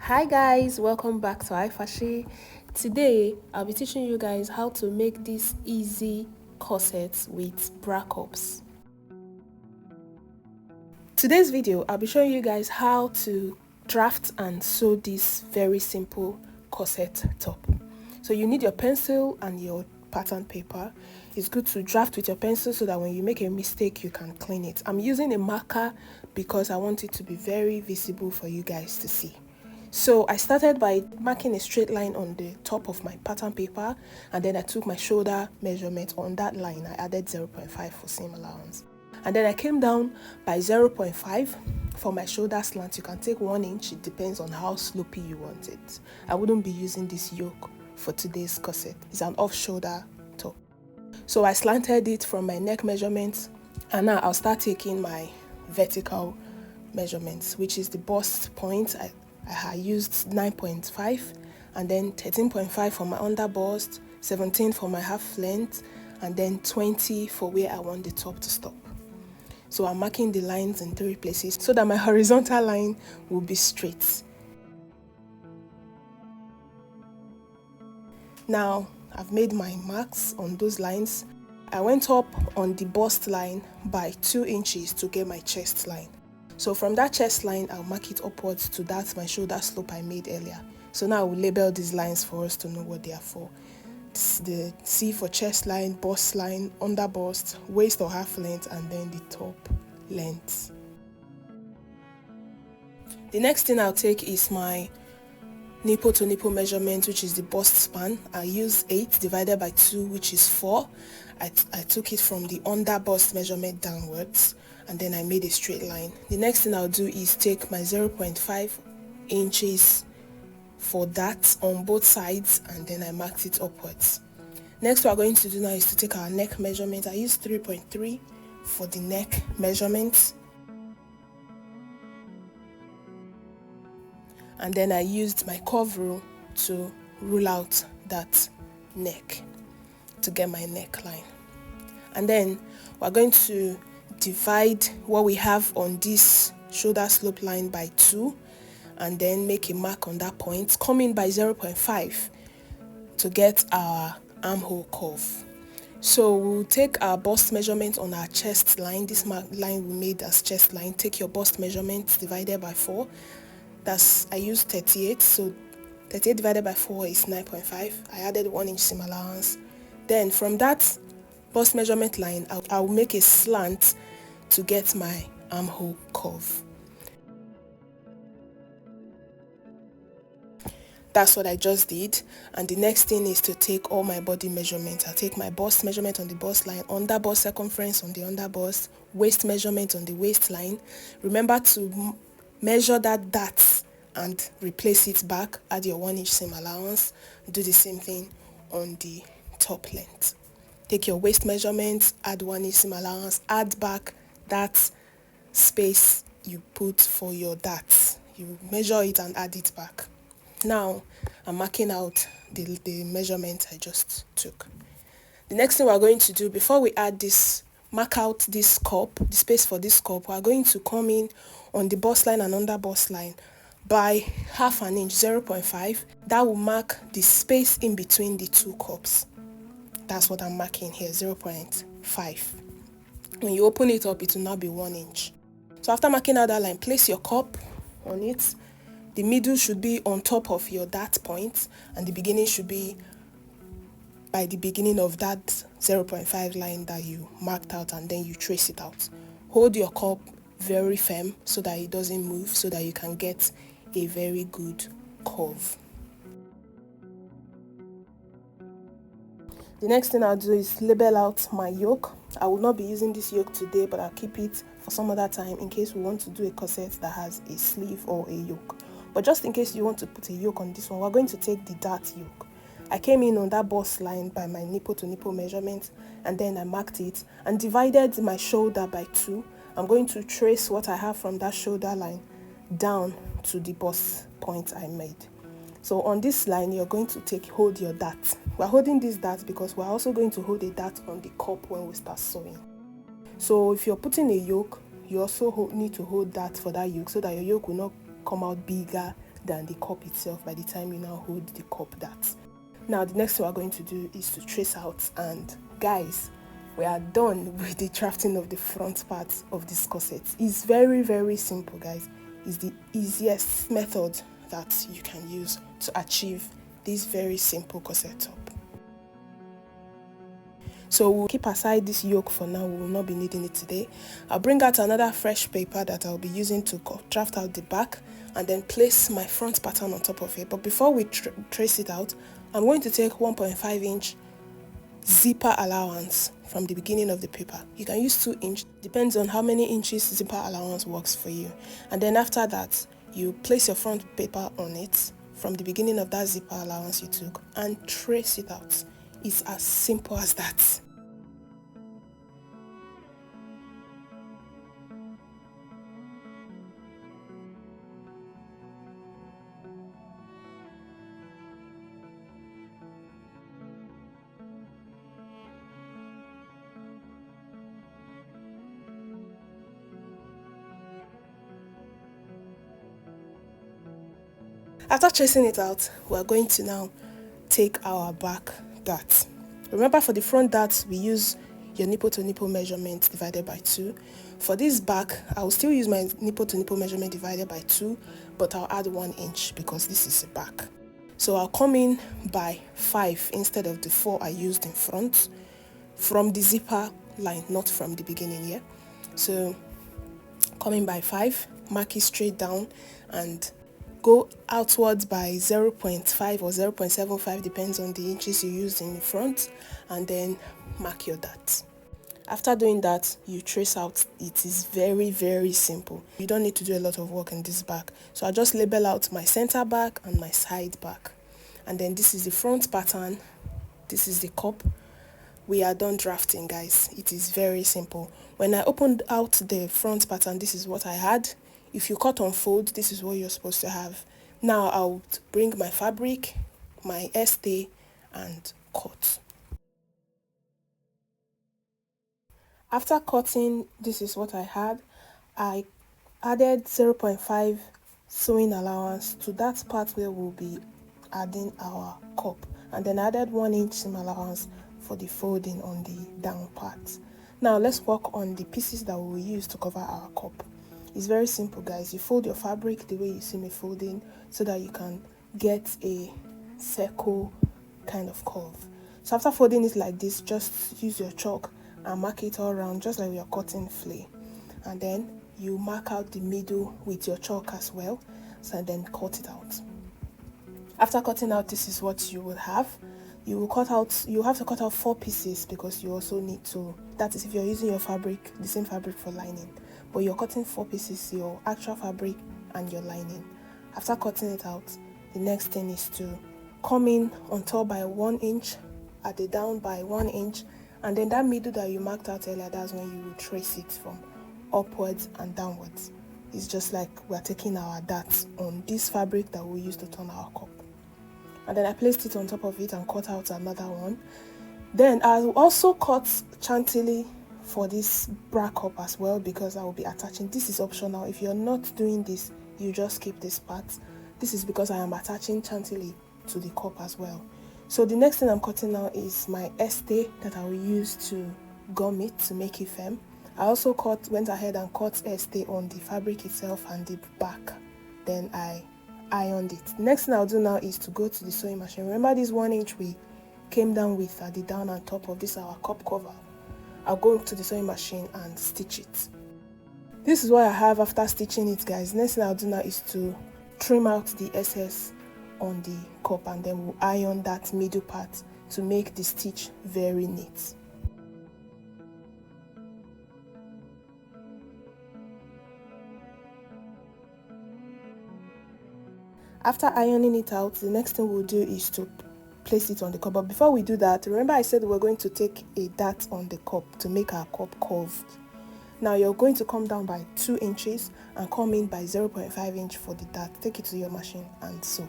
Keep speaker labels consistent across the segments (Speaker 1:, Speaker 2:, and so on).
Speaker 1: Hi guys, welcome back to iFashi. Today I'll be teaching you guys how to make this easy corset with bra cups. Today's video I'll be showing you guys how to draft and sew this very simple corset top. So you need your pencil and your pattern paper. It's good to draft with your pencil so that when you make a mistake you can clean it. I'm using a marker because I want it to be very visible for you guys to see. So I started by marking a straight line on the top of my pattern paper, and then I took my shoulder measurement on that line. I added 0.5 for seam allowance. And then I came down by 0.5 for my shoulder slant. You can take 1 inch, it depends on how slopey you want it. I wouldn't be using this yoke for today's corset. It's an off-shoulder top. So I slanted it from my neck measurements, and now I'll start taking my vertical measurements, which is the bust point. I used 9.5 and then 13.5 for my under bust, 17 for my half length, and then 20 for where I want the top to stop. So I'm marking the lines in 3 places so that my horizontal line will be straight. Now I've made my marks on those lines. I went up on the bust line by 2 inches to get my chest line. So from that chest line, I'll mark it upwards to that my shoulder slope I made earlier. So now I will label these lines for us to know what they are for. It's the C for chest line, bust line, under bust, waist or half length, and then the top length. The next thing I'll take is my nipple to nipple measurement, which is the bust span. I use 8 divided by 2, which is 4. I took it from the under bust measurement downwards, and then I made a straight line. The next thing I'll do is take my 0.5 inches for that on both sides, and then I marked it upwards. Next what we're going to do now is to take our neck measurement. I used 3.3 for the neck measurement, and then I used my curve rule to rule out that neck to get my neckline. And then we're going to divide what we have on this shoulder slope line by 2, and then make a mark on that point, come in by 0.5 to get our armhole curve. So we'll take our bust measurement on our chest line, this line we made as chest line. Take your bust measurement divided by 4. I used 38, so 38 divided by 4 is 9.5. I added 1 inch seam allowance. Then from that bust measurement line, I'll make a slant to get my armhole curve. That's what I just did. And the next thing is to take all my body measurements. I'll take my bust measurement on the bust line, under bust circumference on the under bust, waist measurement on the waistline. Remember to measure that dart and replace it back. Add your 1 inch seam allowance. Do the same thing on the top length. Take your waist measurement, add 1 inch seam allowance, add back that space you put for your darts. You measure it and add it back. Now I'm marking out the measurement I just took. The next thing we're going to do before we add this, mark out this cup, the space for this cup. We're going to come in on the bust line and under bust line by half an inch, 0.5. That will mark the space in between the 2 cups. That's what I'm marking here, 0.5. When you open it up, it will now be 1 inch. So after marking out that line, place your cup on it. The middle should be on top of your dart point, and the beginning should be by the beginning of that 0.5 line that you marked out, and then you trace it out. Hold your cup very firm so that it doesn't move, so that you can get a very good curve. The next thing I'll do is label out my yoke. I will not be using this yoke today, but I'll keep it for some other time in case we want to do a corset that has a sleeve or a yoke. But just in case you want to put a yoke on this one, we're going to take the dart yoke. I came in on that bust line by my nipple to nipple measurement, and then I marked it and divided my shoulder by 2. I'm going to trace what I have from that shoulder line down to the bust point I made. So on this line, you're going to hold your dart. We're holding this dart because we're also going to hold a dart on the cup when we start sewing. So if you're putting a yoke, you also need to hold that for that yoke so that your yoke will not come out bigger than the cup itself by the time you now hold the cup that. Now the next thing we're going to do is to trace out, and guys, we are done with the drafting of the front part of this corset. It's very, very simple, guys. It's the easiest method that you can use to achieve this very simple corset top. So we'll keep aside this yoke for now. We will not be needing it today. I'll bring out another fresh paper that I'll be using to draft out the back and then place my front pattern on top of it. But before we trace it out, I'm going to take 1.5 inch zipper allowance from the beginning of the paper. You can use 2 inch, depends on how many inches zipper allowance works for you. And then after that, you place your front paper on it from the beginning of that zipper allowance you took and trace it out. It's as simple as that. After tracing it out, we're going to now take our back dart. Remember, for the front dart, we use your nipple to nipple measurement divided by 2. For this back, I'll still use my nipple to nipple measurement divided by 2, but I'll add 1 inch because this is a back. So I'll come in by 5 instead of the 4 I used in front, from the zipper line, not from the beginning, yeah? So come in by 5, mark it straight down, and go outwards by 0.5 or 0.75, depends on the inches you used in the front, and then mark your dart. After doing that, you trace out. It is very, very simple. You don't need to do a lot of work in this back. So I just label out my center back and my side back. And then this is the front pattern. This is the cup. We are done drafting, guys. It is very simple. When I opened out the front pattern, this is what I had. If you cut on fold, this is what you're supposed to have. Now I'll bring my fabric, my stay, and cut. After cutting, this is what I had. I added 0.5 sewing allowance to that part where we'll be adding our cup, and then added 1 inch seam allowance for the folding on the down part. Now let's work on the pieces that we will use to cover our cup. It's very simple, guys. You fold your fabric the way you see me folding so that you can get a circle kind of curve. So after folding it like this, just use your chalk and mark it all around just like we are cutting flay. And then you mark out the middle with your chalk as well, so then cut it out. After cutting out, this is what you will have. You have to cut out 4 pieces because you also need to, that is if you're using your fabric, the same fabric for lining. But you're cutting 4 pieces, your actual fabric and your lining. After cutting it out, the next thing is to come in on top by 1 inch, at the down by 1 inch, and then that middle that you marked out earlier, that's when you will trace it from upwards and downwards. It's just like we're taking our darts on this fabric that we use to turn our cup. And then I placed it on top of it and cut out another one. Then I'll also cut Chantilly for this bra cup as well, because I will be attaching. This is optional. If you're not doing this, you just skip this part. This is because I am attaching Chantilly to the cup as well. So the next thing I'm cutting now is my stay that I will use to gum it to make it firm. I also went ahead and cut stay on the fabric itself and the back. Then I ironed it. The next thing I'll do now is to go to the sewing machine. Remember this 1 inch we came down with at the down and top of this our cup cover? I'll go to the sewing machine and stitch it. This is what I have after stitching it, guys. Next thing I'll do now is to trim out the excess on the cup, and then we'll iron that middle part to make the stitch very neat. After ironing it out, the next thing we'll do is to place it on the cup. But before we do that, remember I said we're going to take a dart on the cup to make our cup curved. Now you're going to come down by 2 inches and come in by 0.5 inch for the dart. Take it to your machine and sew.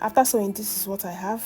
Speaker 1: After sewing, this is what I have.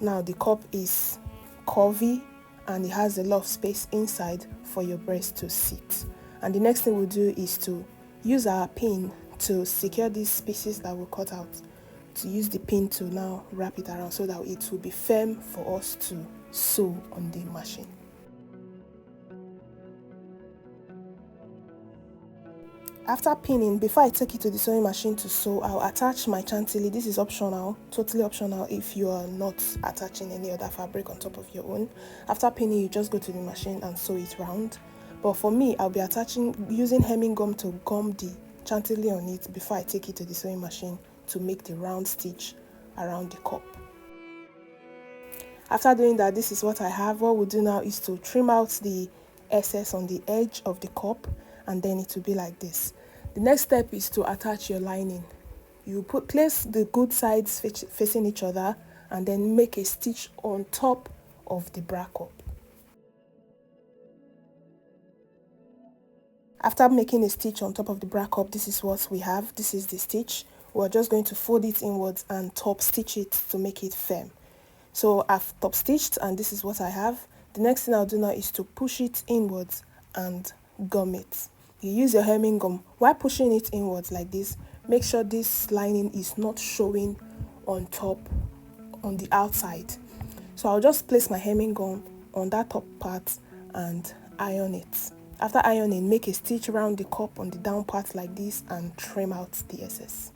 Speaker 1: Now the cup is curvy and it has a lot of space inside for your breast to sit. And the next thing we'll do is to use our pin to secure these pieces that we cut out, to use the pin to now wrap it around so that it will be firm for us to sew on the machine. After pinning, before I take it to the sewing machine to sew, I'll attach my Chantilly. This is optional, totally optional if you are not attaching any other fabric on top of your own. After pinning, you just go to the machine and sew it round. But for me, I'll be using hemming gum to gum the Chantilly on it before I take it to the sewing machine to make the round stitch around the cup. After doing that, this is what I have. What we'll do now is to trim out the excess on the edge of the cup, and then it will be like this. The next step is to attach your lining. You place the good sides facing each other and then make a stitch on top of the bra cup. After making a stitch on top of the bra cup, this is what we have. This is the stitch. We're just going to fold it inwards and top stitch it to make it firm. So I've top stitched and this is what I have. The next thing I'll do now is to push it inwards and gum it. You use your hemming gum. While pushing it inwards like this, make sure this lining is not showing on top, on the outside. So I'll just place my hemming gum on that top part and iron it. After ironing, make a stitch around the cup on the down part like this and trim out the excess.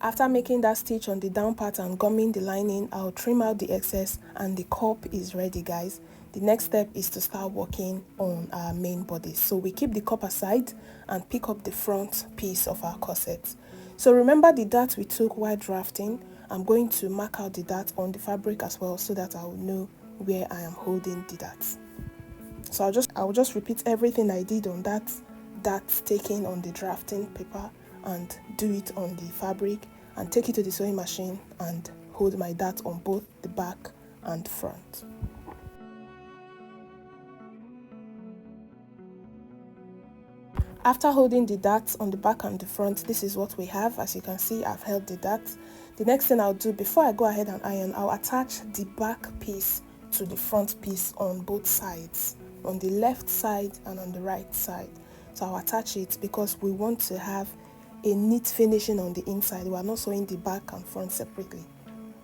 Speaker 1: After making that stitch on the down part and gumming the lining, I'll trim out the excess and the cup is ready, guys. The next step is to start working on our main bodice. So we keep the cup aside and pick up the front piece of our corset. So remember the dart we took while drafting. I'm going to mark out the dart on the fabric as well so that I will know where I am holding the dart. So I'll just repeat everything I did on that taking on the drafting paper and do it on the fabric and take it to the sewing machine and hold my dart on both the back and front. After holding the darts on the back and the front, this is what we have. As you can see, I've held the darts. The next thing I'll do before I go ahead and iron, I'll attach the back piece to the front piece on both sides, on the left side and on the right side. So I'll attach it because we want to have a neat finishing on the inside. We are not sewing the back and front separately.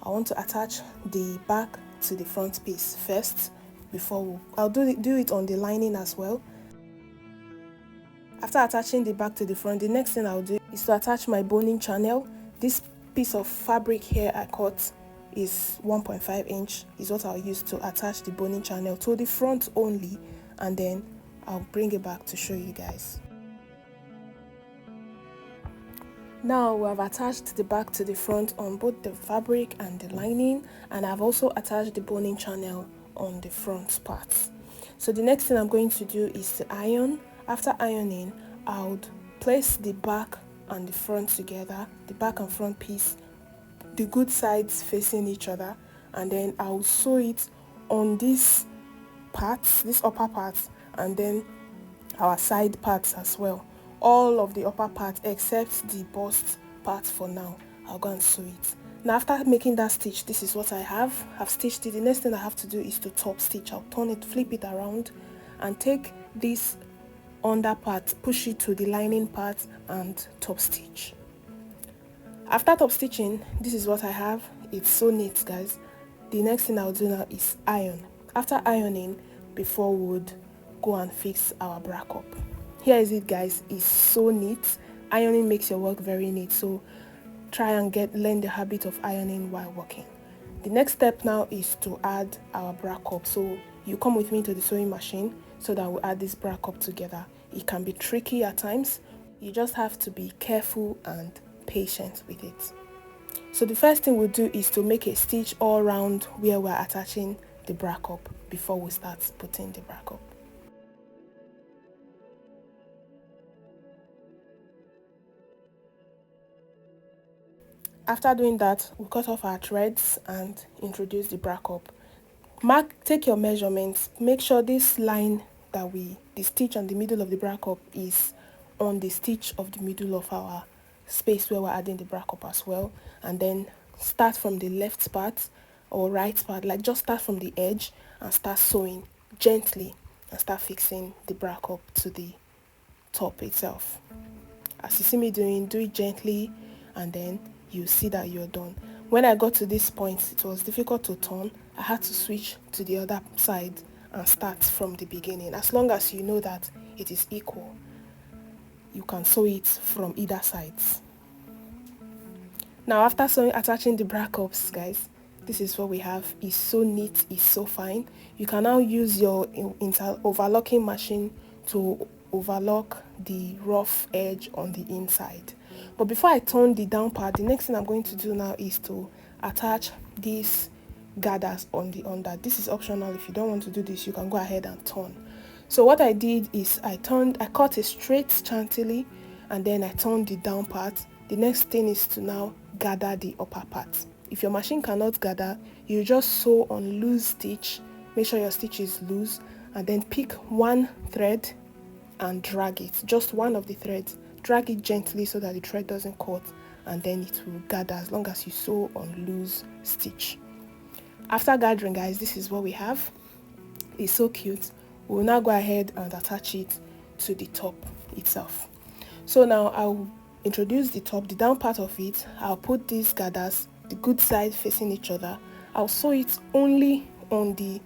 Speaker 1: I want to attach the back to the front piece first before I'll do it on the lining as well. After attaching the back to the front, the next thing I'll do is to attach my boning channel. This piece of fabric here I cut is 1.5 inch is what I'll use to attach the boning channel to the front only, and then I'll bring it back to show you guys. Now we have attached the back to the front on both the fabric and the lining, and I've also attached the boning channel on the front parts. So the next thing I'm going to do is to iron. After ironing, I'll place the back and the front together, the back and front piece, the good sides facing each other, and then I'll sew it on these parts, this upper parts, and then our side parts as well. All of the upper part except the bust part for now. I'll go and sew it. Now after making that stitch, this is what I have. I've stitched it. The next thing I have to do is to top stitch. I'll turn it, flip it around, and take this under part, push it to the lining part and top stitch. After top stitching, this is what I have. It's so neat, guys. The next thing I'll do now is iron. After ironing, before we would go and fix our bra cup. Here is it, guys. It's so neat. Ironing makes your work very neat, so try and learn the habit of ironing while working. The next step now is to add our bra cup. So you come with me to the sewing machine so that we'll add this bra cup together. It can be tricky at times. You just have to be careful and patient with it. So the first thing we'll do is to make a stitch all around where we're attaching the bra cup before we start putting the bra cup. After doing that, we'll cut off our threads and introduce the bra cup. Take your measurements. Make sure this line the stitch on the middle of the bra cup is on the stitch of the middle of our space where we're adding the bra cup as well. And then start from the left part or right part, like just start from the edge and start sewing gently and start fixing the bra cup to the top itself. As you see me doing, do it gently, and then you see that you're done. When I got to this point, it was difficult to turn. I had to switch to the other side and start from the beginning. As long as you know that it is equal, you can sew it from either sides. Now after attaching the bra cups, guys, this is what we have. It's so neat, it's so fine. You can now use your overlocking machine to overlock the rough edge on the inside. But before I turn the down part, the next thing I'm going to do now is to attach these gathers on the under. This is optional. If you don't want to do this, you can go ahead and turn. So what I did is I cut a straight chantilly, and then I turned the down part. The next thing is to now gather the upper part. If your machine cannot gather, you just sew on loose stitch. Make sure your stitch is loose, and then pick one thread and drag it, just one of the threads. Drag it gently so that the thread doesn't cut, and then it will gather as long as you sew on loose stitch. After gathering, guys, this is what we have. It's so cute. We'll now go ahead and attach it to the top itself. So now I'll introduce the top, the down part of it. I'll put these gathers, the good side facing each other. I'll sew it only on the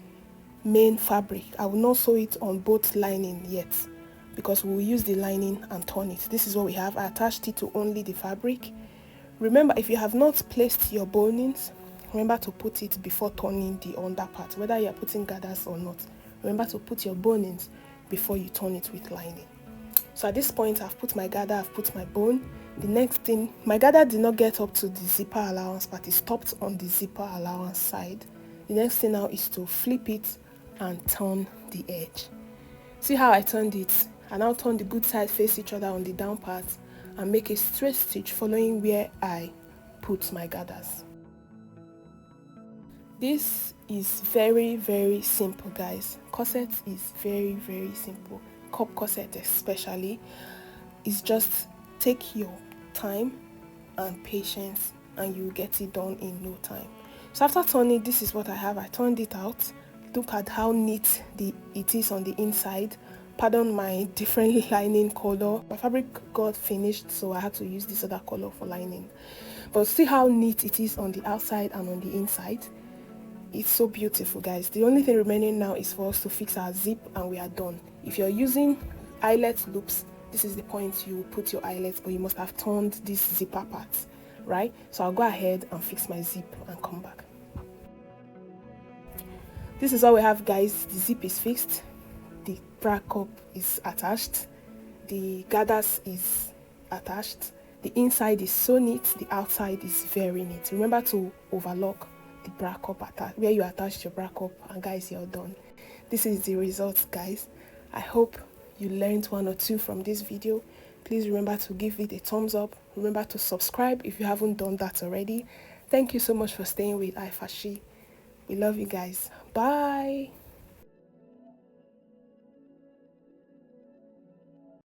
Speaker 1: main fabric. I will not sew it on both lining yet, because we will use the lining and turn it. This is what we have. I attached it to only the fabric. Remember, if you have not placed your bonings, remember to put it before turning the under part, whether you are putting gathers or not. Remember to put your bonings before you turn it with lining. So at this point, I've put my gather, I've put my bone. The next thing, my gather did not get up to the zipper allowance, but it stopped on the zipper allowance side. The next thing now is to flip it and turn the edge. See how I turned it? I now turn the good side face each other on the down part and make a straight stitch following where I put my gathers. This is very, very simple, guys. Corset is very, very simple. Cup corset especially. It's just take your time and patience, and you get it done in no time. So after turning, this is what I have. I turned it out. Look at how neat it is on the inside. Pardon my different lining color. My fabric got finished, so I had to use this other color for lining. But see how neat it is on the outside and on the inside. It's so beautiful, guys. The only thing remaining now is for us to fix our zip, and we are done. If you're using eyelet loops, this is the point you put your eyelet, but you must have turned this zipper part, right? So I'll go ahead and fix my zip and come back. This is all we have, guys. The zip is fixed, the bra cup is attached, the gathers is attached. The inside is so neat, the outside is very neat. Remember to overlock the bra cup where you attached your bra cup, and guys, you're done. This is the result, guys. I hope you learned one or two from this video. Please remember to give it a thumbs up. Remember to subscribe if you haven't done that already. Thank you so much for staying with iFashi. We love you guys. Bye.